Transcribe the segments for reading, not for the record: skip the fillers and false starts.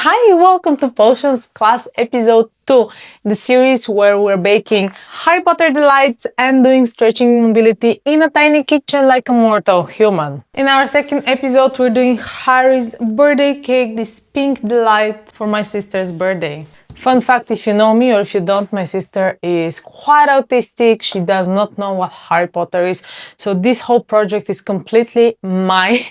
Hi, welcome to Potions Class Episode 2, the series where we're baking Harry Potter delights and doing stretching mobility in a tiny kitchen like a mortal human. In our second episode, we're doing Harry's birthday cake, this pink delight for my sister's birthday. Fun fact, if you know me or if you don't, my sister is quite autistic. She does not know what Harry Potter is. So this whole project is completely my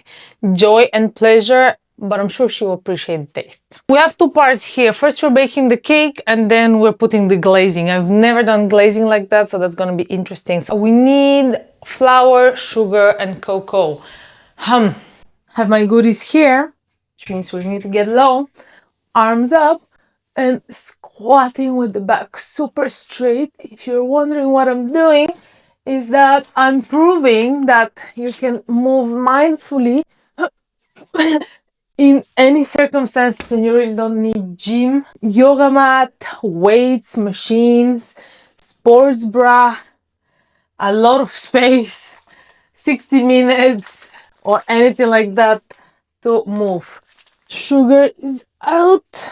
joy and pleasure, but I'm sure she will appreciate the taste. We have two parts here. First, we're baking the cake and then we're putting the glazing. I've never done glazing like that, so that's gonna be interesting. So we need flour, sugar, and cocoa. Have my goodies here, which means we need to get low, arms up, and squatting with the back super straight. If you're wondering what I'm doing, is that I'm proving that you can move mindfully in any circumstances and you really don't need gym, yoga mat, weights, machines, sports bra, a lot of space, 60 minutes or anything like that to move. Sugar is out.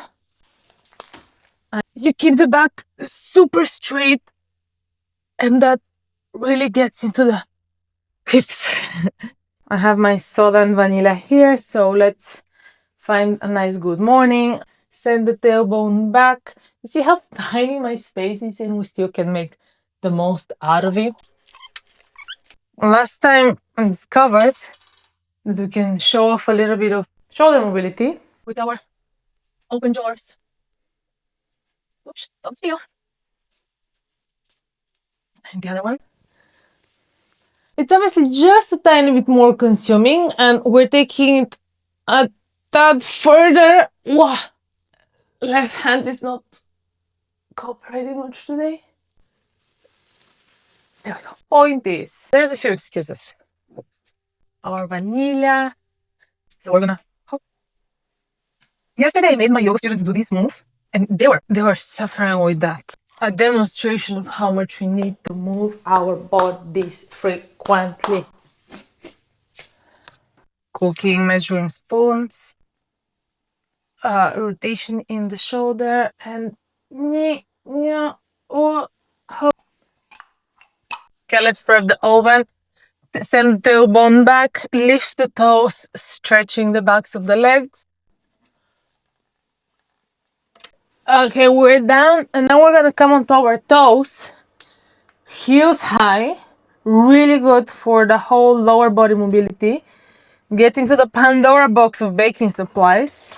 You keep the back super straight and that really gets into the hips. I have my soda and vanilla here, so let's find a nice good morning. Send the tailbone back. You see how tiny my space is and we still can make the most out of it. Last time I discovered that we can show off a little bit of shoulder mobility with our open drawers. Oops, don't spill. And the other one. It's obviously just a tiny bit more consuming and we're taking it a tad further. Wow. Left hand is not cooperating much today. There we go. Point is, there's a few excuses. Our vanilla. So we're gonna hop. Yesterday I made my yoga students do this move and they were suffering with that. A demonstration of how much we need to move our bodies frequently. Cooking, measuring spoons, rotation in the shoulder, and okay, let's prep the oven. Send the tailbone back, lift the toes, stretching the backs of the legs. Okay, we're down, and now we're gonna come onto our toes, heels high, really good for the whole lower body mobility. Get into the Pandora box of baking supplies.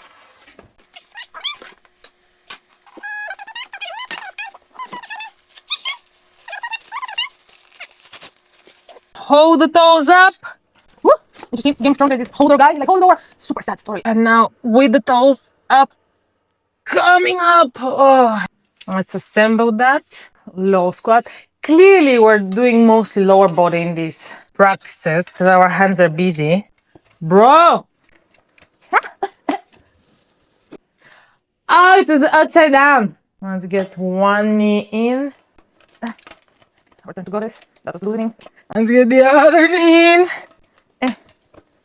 Hold the toes up. Woo! If you see Game of Thrones, there's this holder guy, like hold over. Super sad story. And now with the toes up, coming up. Oh, let's assemble that. Low squat. Clearly, we're doing mostly lower body in these practices because our hands are busy. Bro! Oh, it is upside down. Let's get one knee in. Return to goddess. That was losing. Let's get the other knee in.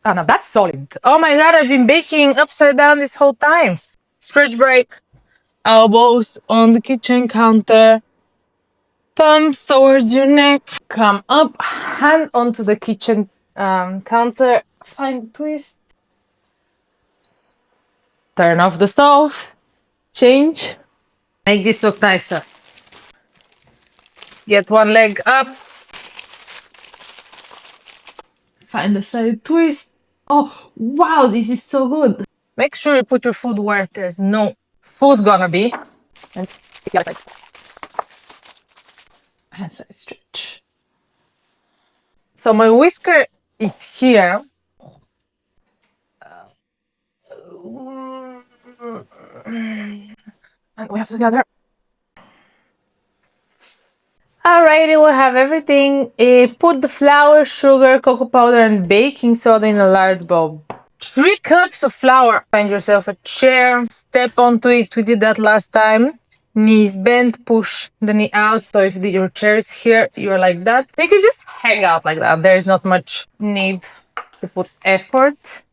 Oh, now that's solid. Oh my god, I've been baking upside down this whole time. Stretch break. Elbows on the kitchen counter. Thumbs towards your neck. Come up, hand onto the kitchen counter. Find twist. Turn off the stove. Change. Make this look nicer. Get one leg up. Find the side twist. Oh, wow, this is so good. Make sure you put your foot where there's no food gonna be. And the other side. Hand side stretch. So my whisker is here. And we have to do the other. Alrighty, we have everything. Put the flour, sugar, cocoa powder, and baking soda in a large bowl. 3 cups of flour. Find yourself a chair. Step onto it. We did that last time. Knees bent, push the knee out. So if your chair is here, you're like that. You can just hang out like that. There's not much need to put effort.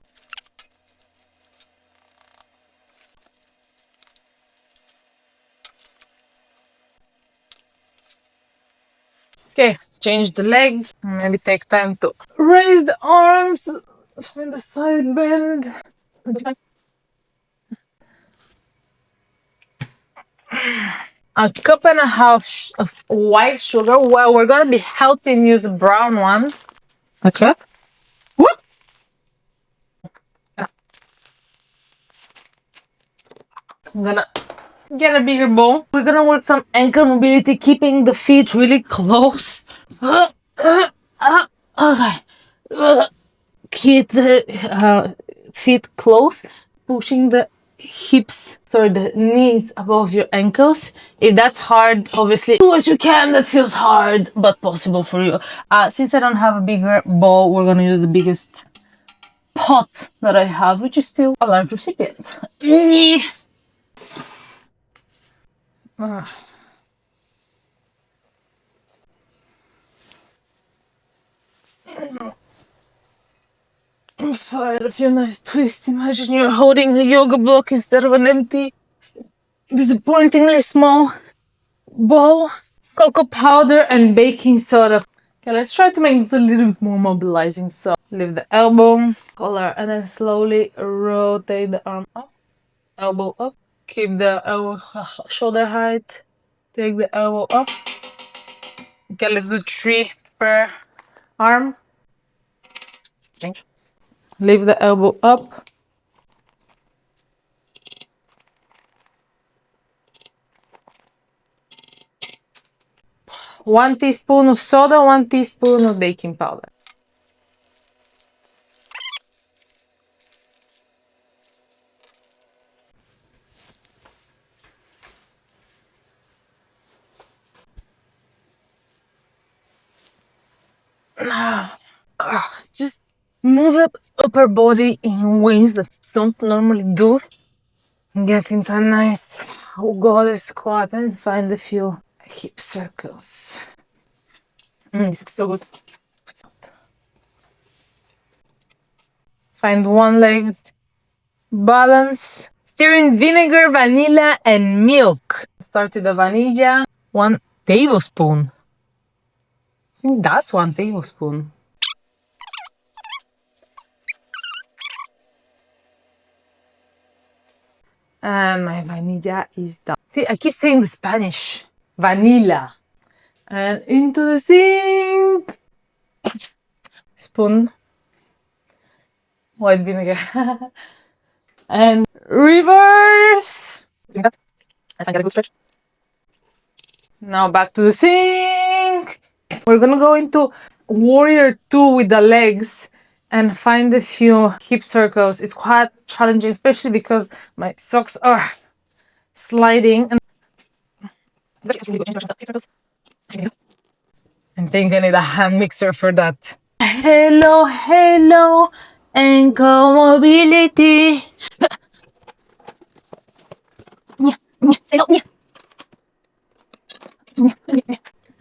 change the leg, maybe take time to raise the arms, find the side bend. A cup and a half of white sugar. Well, we're gonna be healthy and use a brown one. A cup. What? I'm gonna get a bigger bowl. We're gonna work some ankle mobility, keeping the feet really close. Okay. Keep the feet close, pushing the hips, sorry, the knees above your ankles. If that's hard, obviously do what you can. That feels hard but possible for you. Since I don't have a bigger bowl, we're gonna use the biggest pot that I have, which is still a large recipient. Fired a few nice twists. Imagine you're holding a yoga block instead of an empty, disappointingly small bowl. Cocoa powder and baking soda. Okay, let's try to make it a little bit more mobilizing. So lift the elbow, collar, and then slowly rotate the arm up, elbow up. Keep the elbow shoulder height. Take the elbow up. Okay, let's do 3 per arm. Strange. Lift the elbow up. One teaspoon of soda, 1 teaspoon of baking powder. Just move the upper body in ways that don't normally do. Get into a nice goddess squat and find a few hip circles. This looks so good. Find one leg, balance. Stir in vinegar, vanilla, and milk. Start with the vanilla. 1 tablespoon. I think that's 1 tablespoon. And my vanilla is done. See, I keep saying the Spanish. Vanilla. And into the sink. Spoon. White vinegar. And reverse. See that? Let's find a good stretch. Now back to the sink. We're gonna go into warrior 2 with the legs and find a few hip circles. It's quite challenging, especially because my socks are sliding. And I think I need a hand mixer for that. Hello, hello, ankle mobility.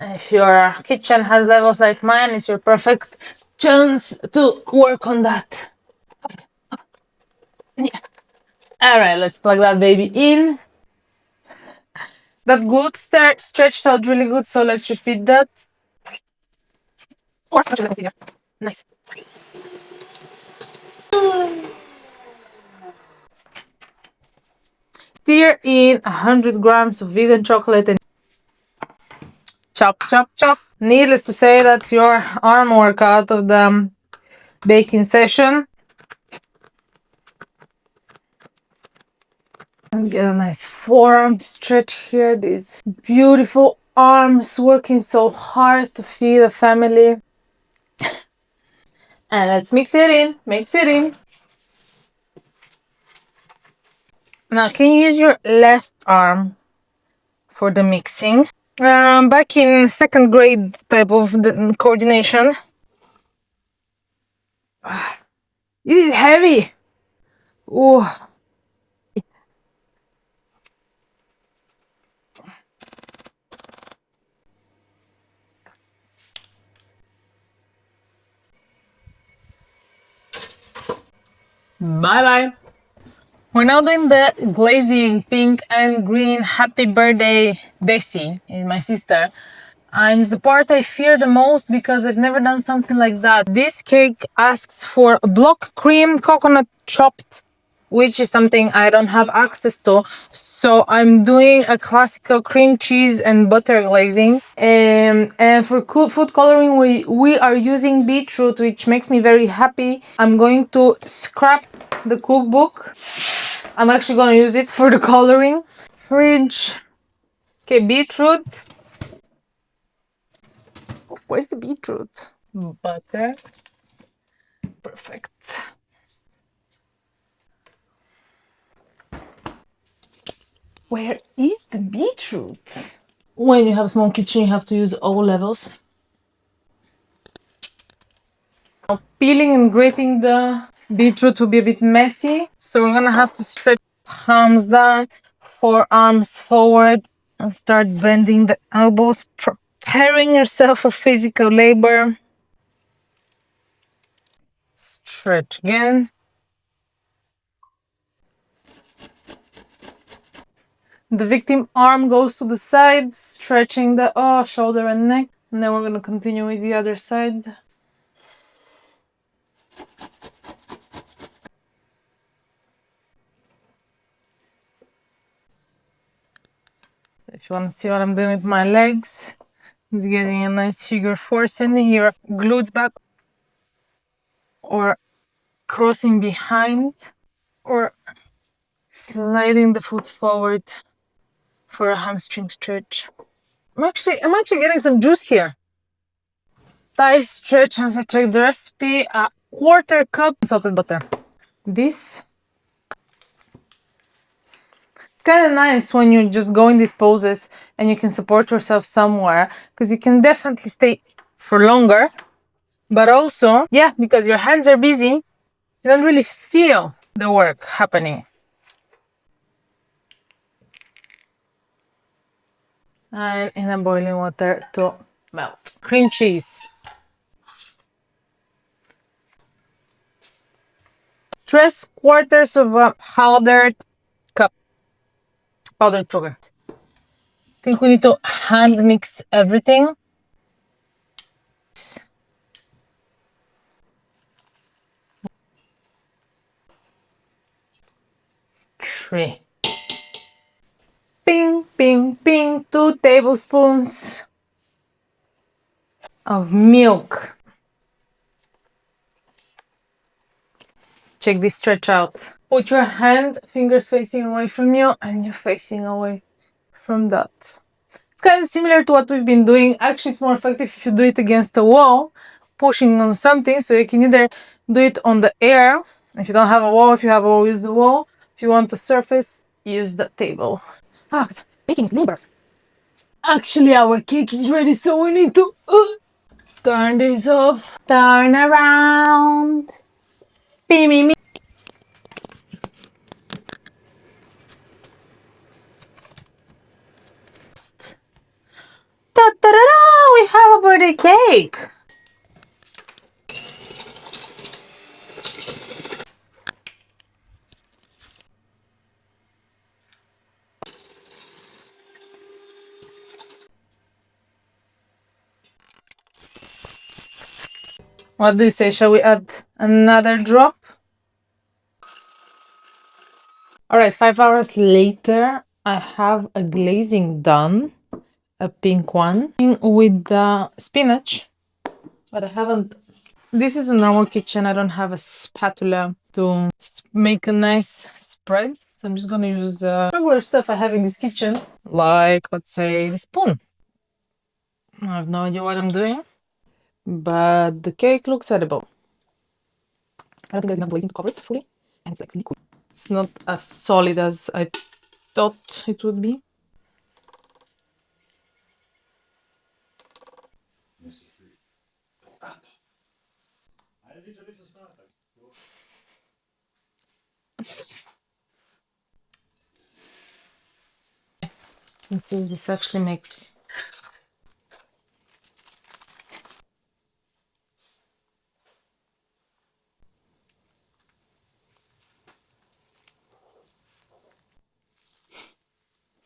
If your kitchen has levels like mine, it's your perfect chance to work on that. Alright, let's plug that baby in. That glute stretch felt really good, so let's repeat that. Or actually, let's make it easier. Nice. Stir in 100 grams of vegan chocolate and chop, chop, chop. Needless to say, that's your arm workout of the baking session. And get a nice forearm stretch here. These beautiful arms working so hard to feed the family. And let's mix it in. Mix it in. Now, can you use your left arm for the mixing? Back in 2nd grade type of the coordination. This is heavy. Ooh. Bye-bye. We're now doing the glazing pink and green. Happy birthday, Desi, is my sister. And it's the part I fear the most because I've never done something like that. This cake asks for block cream, coconut chopped, which is something I don't have access to. So I'm doing a classical cream cheese and butter glazing. And for food coloring, we are using beetroot, which makes me very happy. I'm going to scrap the cookbook. I'm actually going to use it for the coloring. Fridge. Okay, beetroot. Where's the beetroot? Butter. Perfect. Where is the beetroot? When you have a small kitchen, you have to use all levels. Now, peeling and grating the beetroot will be a bit messy, so we're gonna have to stretch palms down, forearms forward, and start bending the elbows, preparing yourself for physical labor. Stretch again. The victim arm goes to the side, stretching the shoulder and neck. And then we're going to continue with the other side. So if you want to see what I'm doing with my legs, it's getting a nice figure four, sending your glutes back or crossing behind or sliding the foot forward for a hamstring stretch. I'm actually getting some juice here. Thigh stretch as I check the recipe. A quarter cup salted butter. This, it's kind of nice when you just go in these poses and you can support yourself somewhere, because you can definitely stay for longer, but also, yeah, because your hands are busy, you don't really feel the work happening. And in a boiling water to melt. Cream cheese. 3/4 of a powdered cup. Powdered sugar. I think we need to hand mix everything. Three. Ping, ping, ping. 2 tablespoons of milk. Check this stretch out. Put your fingers facing away from you, and you're facing away from that. It's kind of similar to what we've been doing. Actually, it's more effective if you do it against a wall, pushing on something. So you can either do it on the air. If you don't have a wall, if you have a wall, use the wall. If you want a surface, use the table. Baking is laborious. Actually, our cake is ready, so we need to turn this off. Turn around. Me, me, me. Ta-da-da-da! We have a birthday cake! What do you say? Shall we add another drop? Alright, 5 hours later, I have a glazing done. A pink one. With the spinach. But I haven't. This is a normal kitchen. I don't have a spatula to make a nice spread. So I'm just gonna use regular stuff I have in this kitchen. Like, let's say, the spoon. I have no idea what I'm doing. But the cake looks edible. I don't think there's enough glazing to cover it fully. And it's like liquid. It's not as solid as I thought it would be. Let's see if this actually makes.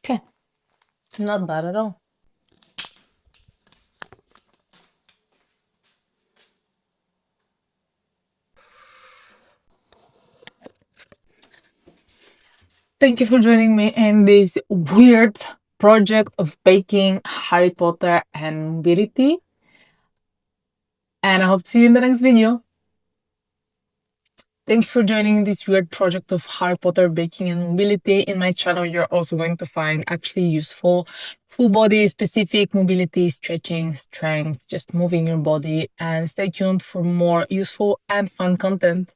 Okay, not bad at all. Thank you for joining me in this weird project of baking Harry Potter and mobility. And I hope to see you in the next video. Thank you for joining this weird project of Harry Potter baking and mobility. In my channel, you're also going to find actually useful full body specific mobility, stretching, strength, just moving your body. And stay tuned for more useful and fun content.